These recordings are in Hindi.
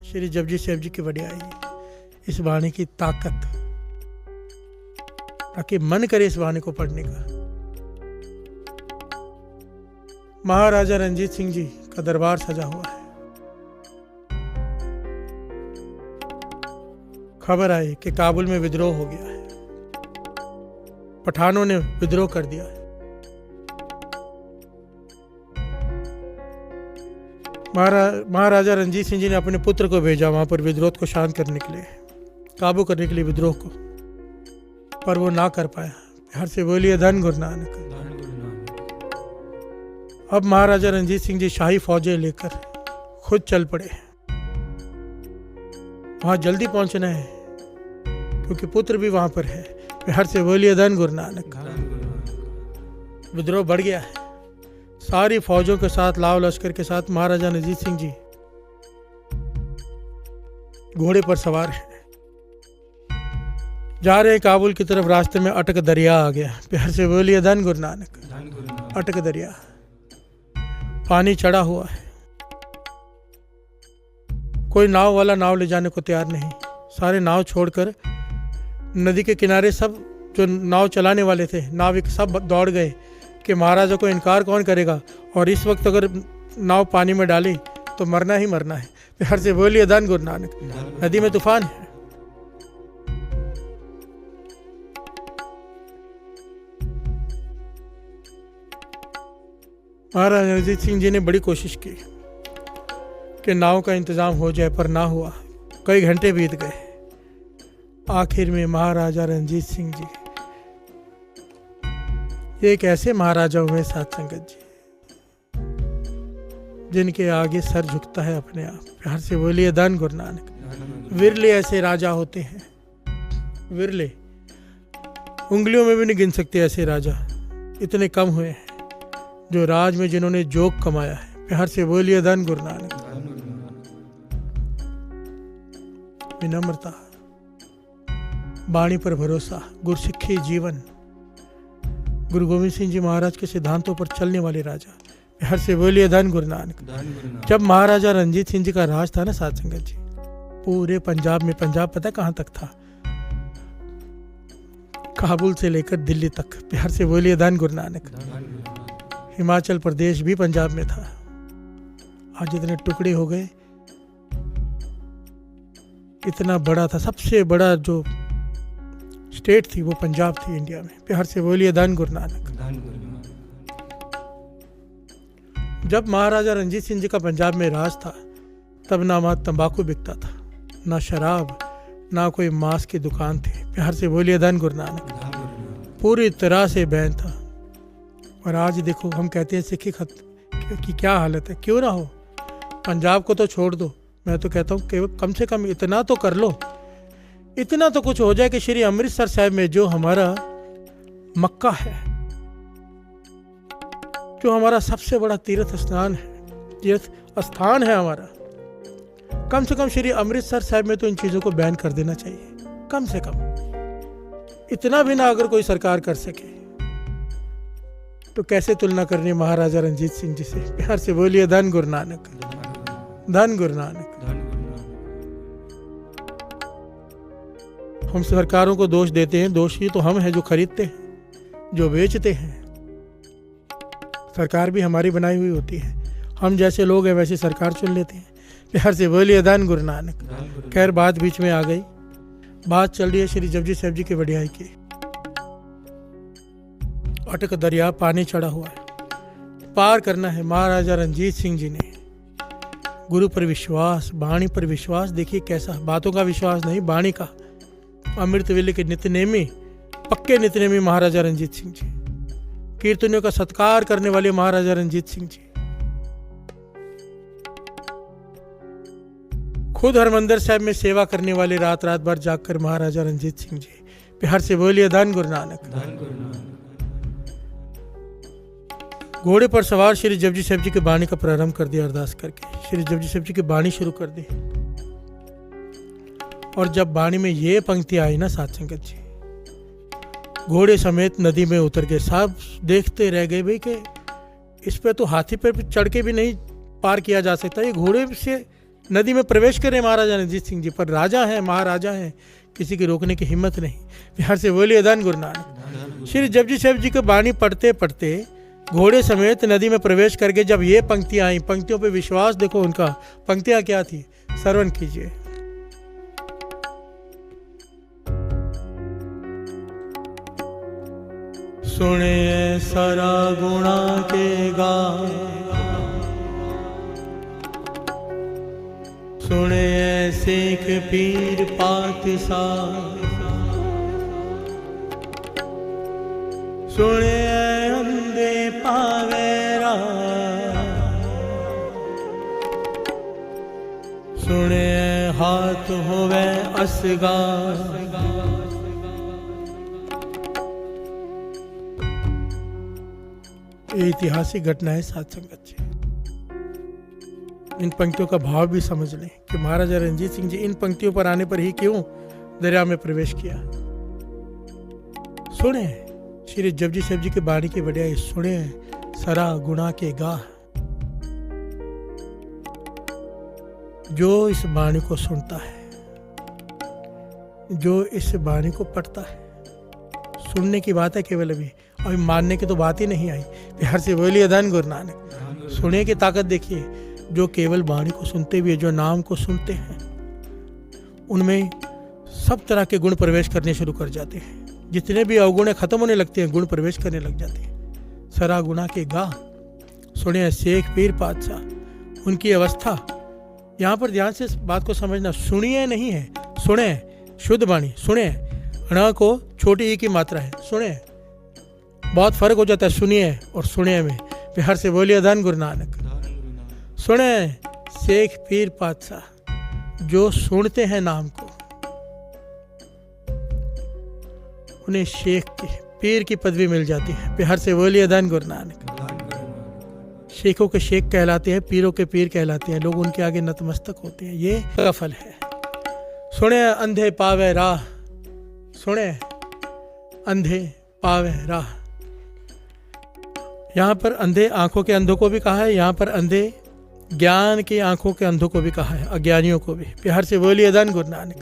श्री जपजी साहिब जी की वडियाई, इस वाणी की ताकत, ताकि मन करे इस वाणी को पढ़ने का। महाराजा रणजीत सिंह जी का दरबार सजा हुआ है। खबर आई कि काबुल में विद्रोह हो गया है, पठानों ने विद्रोह कर दिया है। महाराजा रणजीत सिंह जी ने अपने पुत्र को भेजा वहां पर विद्रोह को शांत करने के लिए, काबू करने के लिए विद्रोह को, पर वो ना कर पाया। हर से बोलिए धन गुरु नानक। अब महाराजा रणजीत सिंह जी शाही फौजें लेकर खुद चल पड़े। वहां जल्दी पहुंचना है क्योंकि पुत्र भी वहां पर है। हर से बोलिए धन गुरु नानक। विद्रोह बढ़ गया है। सारी फौजों के साथ, लाव लश्कर के साथ महाराजा रणजीत सिंह जी घोड़े पर सवार हैं, जा रहे हैं काबुल की तरफ। रास्ते में अटक दरिया आ गया। प्यार से बोलिए धन गुरु नानक। अटक दरिया, पानी चढ़ा हुआ है, कोई नाव वाला नाव ले जाने को तैयार नहीं। सारे नाव छोड़कर नदी के किनारे सब जो नाव चलाने वाले थे, नाविक सब दौड़ गए कि महाराजा को इनकार कौन करेगा, और इस वक्त अगर नाव पानी में डाली तो मरना ही मरना है। प्यार से बोलिए धन गुरु नानक। नदी में तूफान है। महाराजा रणजीत सिंह जी ने बड़ी कोशिश की कि नाव का इंतजाम हो जाए, पर ना हुआ। कई घंटे बीत गए। आखिर में महाराजा रणजीत सिंह जी, एक ऐसे महाराजा हुए साथ संगत जी जिनके आगे सर झुकता है अपने आप। प्यार से बोलिए धन गुरु नानक। विरले ऐसे राजा होते हैं, विरले, उंगलियों में भी नहीं गिन सकते ऐसे राजा। इतने कम हुए हैं जो राज में जिन्होंने जोग कमाया है। प्यार से बोलिए धन गुरु नानक। विनम्रता, वाणी पर भरोसा, गुरसिक्खी जीवन, गुरु गोविंद सिंह जी महाराज के सिद्धांतों पर चलने वाले राजा। प्यार से बोलिए धन गुरु नानक। जब महाराजा रणजीत सिंह जी का राज था ना साथ संगत जी, पूरे पंजाब में, पंजाब पता कहां तक था? काबुल से लेकर दिल्ली तक। प्यार से बोलिए धन गुरु नानक। हिमाचल प्रदेश भी पंजाब में था। आज इतने टुकड़े हो गए। इतना बड़ा था, सबसे बड़ा जो स्टेट थी वो पंजाब थी इंडिया में। प्यार से बोलिए धन गुरु नानक। जब महाराजा रणजीत सिंह जी का पंजाब में राज था, तब ना वहां तंबाकू बिकता था, ना शराब, ना कोई मांस की दुकान थी। प्यार से बोलिए धन गुरु नानक। पूरी तरह से बैन था। और आज देखो, हम कहते हैं सिक्खी खत की क्या हालत है। क्यों ना हो, पंजाब को तो छोड़ दो, मैं तो कहता हूँ कि कम से कम इतना तो कर लो, इतना तो कुछ हो जाए कि श्री अमृतसर साहिब में जो हमारा मक्का है, जो हमारा सबसे बड़ा तीर्थ स्नान है, तीर्थ स्थान है हमारा, कम से कम श्री अमृतसर साहिब में तो इन चीजों को बैन कर देना चाहिए। कम से कम इतना भी ना अगर कोई सरकार कर सके तो कैसे तुलना करनी महाराजा रणजीत सिंह जी से। प्यार से बोलिए धन गुरु नानक। धन गुरु नानक। हम सरकारों को दोष देते हैं, दोषी तो हम हैं जो खरीदते हैं, जो बेचते हैं। सरकार भी हमारी बनाई हुई होती है, हम जैसे लोग हैं वैसे सरकार चुन लेते हैं। प्यार से बोलिए धन गुरु नानक। खैर, बात बीच में आ गई। बात चल रही है श्री जपजी साहिब जी की वडियाई की। अटक दरिया, पानी चढ़ा हुआ है, पार करना है। महाराजा रणजीत सिंह जी ने गुरु पर विश्वास, वाणी पर विश्वास, देखिए कैसा, बातों का विश्वास नहीं, वाणी का। अमृत वेले के नित्यनेमी, पक्के नित्यनेमी महाराजा रणजीत सिंह जी, कीर्तनियों का सत्कार करने वाले महाराजा रणजीत सिंह जी, खुद हरमंदिर साहब में सेवा करने वाले, रात रात भर जागकर महाराजा रणजीत सिंह जी। प्यार से बोलिए धन गुरु नानक। घोड़े पर सवार श्री जपजी साहिब जी की वाणी का प्रारंभ कर दिया। अरदास करके श्री जपजी साहिब जी की वाणी शुरू कर दी। और जब वाणी में ये पंक्ति आई ना साथ संगत जी, घोड़े समेत नदी में उतर के सब देखते रह गए भाई कि इस पे तो हाथी पर चढ़ के भी नहीं पार किया जा सकता, ये घोड़े से नदी में प्रवेश करें महाराजा रणजीत सिंह जी, पर राजा हैं, महाराजा हैं, किसी की रोकने की हिम्मत नहीं। बिहार से बोलिए धन गुरु नानक। श्री जपजी साहब जी की वाणी पढ़ते पढ़ते घोड़े समेत नदी में प्रवेश करके जब ये पंक्तियां आई, पंक्तियों पे विश्वास देखो उनका, पंक्तियां क्या थी, श्रवण कीजिए। सुने सारा गुणा के गा, सुने सिख पीर पातशाह, सुने अंधे पावेरा, सुने हाथ होवे असगा। ये ऐतिहासिक घटना है साथ संगत जी। इन पंक्तियों का भाव भी समझ लें कि महाराजा रणजीत सिंह जी इन पंक्तियों पर आने पर ही क्यों दरिया में प्रवेश किया। सुने श्री जपजी साहब जी के बाणी की बढ़िया, सुने सरा गुणा के गा। जो इस बाणी को सुनता है, जो इस बाणी को पढ़ता है, सुनने की बात है केवल, अभी मानने की तो बात ही नहीं आई। बिहार से बोलिए धन गुरु नानक। सुने की ताकत देखिए, जो केवल बाणी को सुनते हुए जो नाम को सुनते हैं उनमें सब तरह के गुण प्रवेश करने शुरू कर जाते हैं। जितने भी अवगुण खत्म होने लगते हैं, गुण प्रवेश करने लग जाते हैं। सरा गुणा के गा, सुने शेख पीर पातशाह। उनकी अवस्था, यहाँ पर ध्यान से बात को समझना, सुनिए नहीं है, सुने, शुद्ध बाणी, सुने। ण को छोटी ई की मात्रा है, सुने, बहुत फर्क हो जाता है सुनिए और सुने में। बिहार से बोलिए धन गुरु नानक। सुने शेख पीर पातशाह, जो सुनते हैं नाम को, उन्हें शेख की, पीर की पदवी मिल जाती है। बिहार से बोलिए धन गुरु नानक। शेखों के शेख कहलाते हैं, पीरों के पीर कहलाते हैं, लोग उनके आगे नतमस्तक होते हैं। ये का फल है। सुने अंधे पावे राह, सुने अंधे पावे राह। यहाँ पर अंधे आंखों के अंधों को भी कहा है, यहाँ पर अंधे ज्ञान की आंखों के अंधों को भी कहा है, अज्ञानियों को भी। बिहार से बोलिए धन गुरु नानक।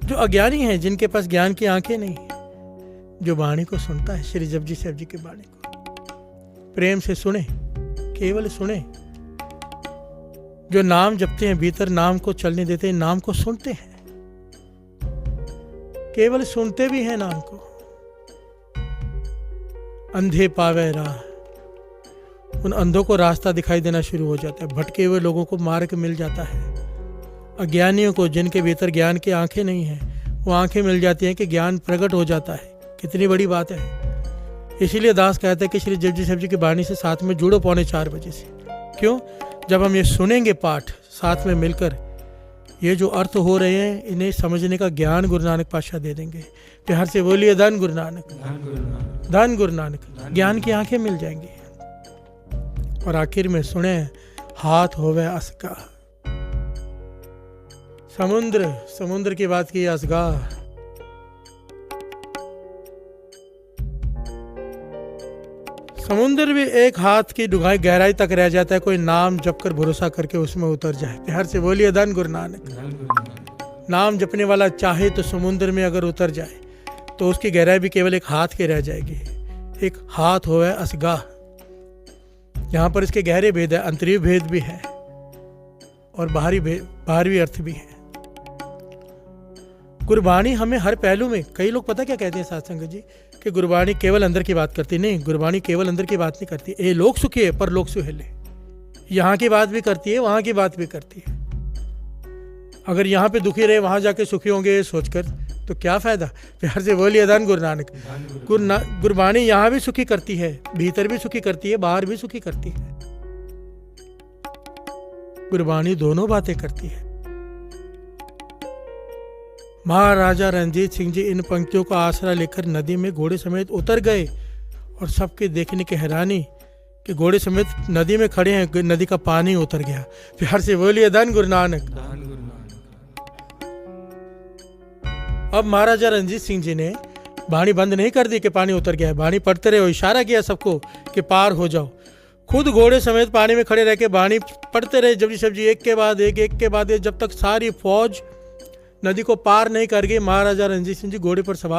जो अज्ञानी हैं, जिनके पास ज्ञान की आंखें नहीं, जो वाणी को सुनता है, श्री जपजी साहब जी की वाणी को प्रेम से सुने, केवल सुने। जो नाम जपते हैं, भीतर नाम को चलने देते हैं, नाम को सुनते हैं, केवल सुनते भी हैं नाम को। अंधे पावे राह, उन अंधों को रास्ता दिखाई देना शुरू हो जाता है। भटके हुए लोगों को मार्ग मिल जाता है। अज्ञानियों को, जिनके भीतर ज्ञान की आंखें नहीं हैं, वो आंखें मिल जाती हैं कि ज्ञान प्रकट हो जाता है। कितनी बड़ी बात है। इसीलिए दास कहते हैं कि श्री जपजी साहब जी की वाणी से साथ में जुड़ो 3:45 बजे से। क्यों? जब हम ये सुनेंगे पाठ साथ में मिलकर, ये जो अर्थ हो रहे हैं, इन्हें समझने का ज्ञान गुरु नानक पातशाह दे देंगे। प्यार से बोलिए धन गुरु नानक, धन गुरु नानक। ज्ञान की आंखें मिल जाएंगी। और आखिर में सुने हाथ होवे असगा। समुद्र, समुद्र की बात की, असगा। समुद्र भी एक हाथ की डूंघाई गहराई तक रह जाता है, कोई नाम जप कर भरोसा करके उसमें उतर जाए। प्यार से बोलिए धन गुरु नानक। नाम जपने वाला चाहे तो समुद्र में अगर उतर जाए तो उसकी गहराई भी केवल एक हाथ की रह जाएगी। एक हाथ होवे असगा। यहाँ पर इसके गहरे भेद है, अंतरीय भेद भी है और बाहरी अर्थ भी है। गुरबाणी हमें हर पहलू में, कई लोग पता क्या कहते हैं सत्संग जी, कि गुरबाणी केवल अंदर की बात करती। नहीं, गुरबाणी केवल अंदर की बात नहीं करती। ए लोग सुखी है पर लोग सुहेले। यहाँ की बात भी करती है, वहाँ की बात भी करती है। अगर यहाँ पे दुखी रहे, वहाँ जाके सुखी होंगे सोचकर, तो क्या फायदा। प्यार से बोलिए धन गुरु नानक। गुरबाणी यहाँ भी सुखी करती है, भीतर भी सुखी करती है, बाहर भी सुखी करती है। गुरबाणी दोनों बातें करती है। महाराजा रणजीत सिंह जी इन पंक्तियों का आसरा लेकर नदी में घोड़े समेत उतर गए और सबके देखने की हैरानी कि घोड़े समेत नदी में खड़े हैं, नदी का पानी उतर गया। प्यार से बोलिए धन गुरु नानक। अब महाराजा रणजीत सिंह जी ने वाणी बंद नहीं कर दी कि पानी उतर गया है। वाणी पढ़ते रहे, इशारा किया सबको कि पार हो जाओ। खुद घोड़े समेत पानी में खड़े रह के बाणी पढ़ते रहे जपजी शबजी एक के बाद एक, जब तक सारी फौज नदी को पार नहीं कर गई। महाराजा रणजीत सिंह जी घोड़े पर सवार